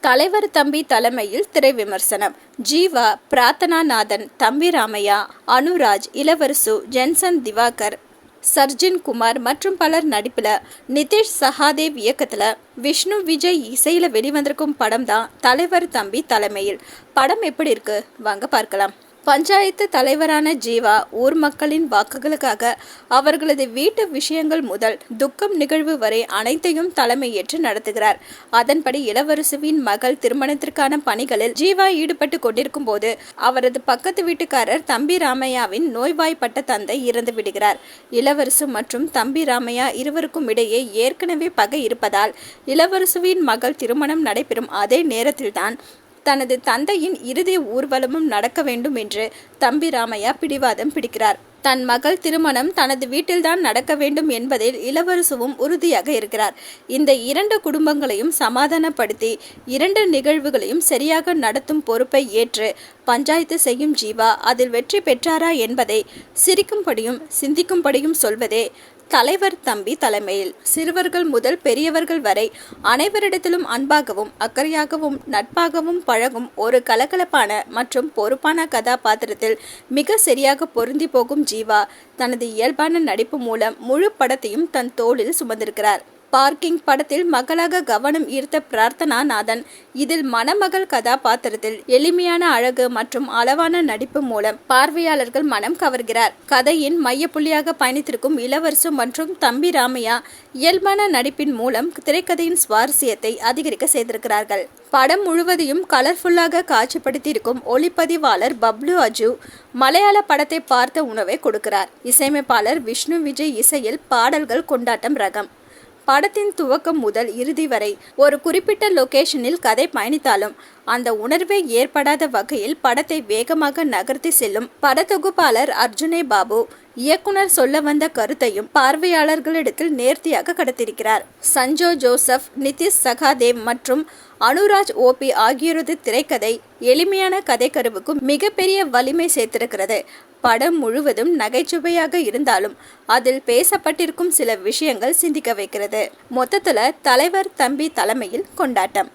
தலைவர் தம்பி தலைமையில் திரை விமர்சனம். ஜீவா, பிரார்த்தனா நாதன், தம்பி ராமையா, அனுராஜ், இளவரசு, ஜென்சன் திவாகர், சர்ஜின் குமார் மற்றும் பலர் நடிப்புல, நிதிஷ் சகாதேவ் இயக்கத்துல, விஷ்ணு விஜய் இசையில வெளிவந்திருக்கும் படம் தான் தலைவர் தம்பி தலைமையில். படம் எப்படி இருக்கு வாங்க பார்க்கலாம். பஞ்சாயத்து தலைவரான ஜீவா ஊர் மக்களின் வாக்குகளுக்காக அவர்களது வீட்டு விஷயங்கள் முதல் துக்கம் நிகழ்வு வரை அனைத்தையும் தலைமையேற்று நடத்துகிறார். அதன்படி இளவரசுவின் மகள் திருமணத்திற்கான பணிகளில் ஜீவா ஈடுபட்டு கொண்டிருக்கும் போது அவரது பக்கத்து வீட்டுக்காரர் தம்பி ராமையாவின் நோய்வாய்ப்பட்ட தந்தை இறந்து விடுகிறார். இளவரசு மற்றும் தம்பி ராமையா இருவருக்கும் இடையே ஏற்கனவே பகை இருப்பதால் இளவரசுவின் மகள் திருமணம் நடைபெறும் அதே நேரத்தில்தான் தனது தந்தையின் இறுதி ஊர்வலமும் நடக்க வேண்டும் என்று தம்பி ராமையா பிடிவாதம் பிடிக்கிறார். தன் மகள் திருமணம் தனது வீட்டில்தான் நடக்க வேண்டும் என்பதில் இளவரசுவும் உறுதியாக இருக்கிறார். இந்த இரண்டு குடும்பங்களையும் சமாதானப்படுத்தி இரண்டு நிகழ்வுகளையும் சரியாக நடத்தும் பொறுப்பை ஏற்று பஞ்சாயத்து செய்யும் ஜீவா அதில் வெற்றி பெற்றாரா என்பதை சிரிக்கும்படியும் சிந்திக்கும்படியும் சொல்வதே தலைவர் தம்பி தலைமையில். சிறுவர்கள் முதல் பெரியவர்கள் வரை அனைவரிடத்திலும் அன்பாகவும் அக்கறையாகவும் நட்பாகவும் பழகும் ஒரு கலகலப்பான மற்றும் பொறுப்பான கதாபாத்திரத்தில் மிக சரியாக பொருந்தி போகும் ஜீவா தனது இயல்பான நடிப்பு மூலம் முழு படத்தையும் தன் தோளில் சுமந்திருக்கிறார். பார்க்கிங் படத்தில் மகளாக கவனம் ஈர்த்த பிரார்த்தனா நாதன் இதில் மணமகள் கதாபாத்திரத்தில் எளிமையான அழகு மற்றும் அளவான நடிப்பு மூலம் பார்வையாளர்கள் மனம் கவர்கிறார். கதையின் மையப்புள்ளியாக பயணித்திருக்கும் இளவரசு மற்றும் தம்பி ராமையா இயல்பான நடிப்பின் மூலம் திரைக்கதையின் சுவாரஸ்யத்தை அதிகரிக்க செய்திருக்கிறார்கள். படம் முழுவதையும் கலர்ஃபுல்லாக காட்சிப்படுத்தியிருக்கும் ஒளிப்பதிவாளர் பப்ளு அஜு மலையாள படத்தை பார்த்த உணவை கொடுக்கிறார். இசையமைப்பாளர் விஷ்ணு விஜய் இசையில் பாடல்கள் கொண்டாட்டம் ரகம். படத்தின் துவக்கம் முதல் இறுதி வரை ஒரு குறிப்பிட்ட லொகேஷனில் கதை பயணித்தாலும் அந்த உணர்வே ஏற்படாத வகையில் படத்தை வேகமாக நகர்த்தி செல்லும் படத்தொகுப்பாளர் அர்ஜுனே பாபு இயக்குனர் சொல்ல வந்த கருத்தையும் பார்வையாளர்களிடத்தில் நேர்த்தியாக கடத்திருக்கிறார். சஞ்சோ ஜோசப், நிதிஷ் சகாதேவ் மற்றும் அனுராஜ் ஓபி ஆகியோரது திரைக்கதை எளிமையான கதைக்கருவுக்கு மிகப்பெரிய வலிமை சேர்த்திருக்கிறது. படம் முழுவதும் நகைச்சுவையாக இருந்தாலும் அதில் பேசப்பட்டிருக்கும் சில விஷயங்கள் சிந்திக்க வைக்கிறது. மொத்தத்துல தலைவர் தம்பி தலைமையில் கொண்டாட்டம்.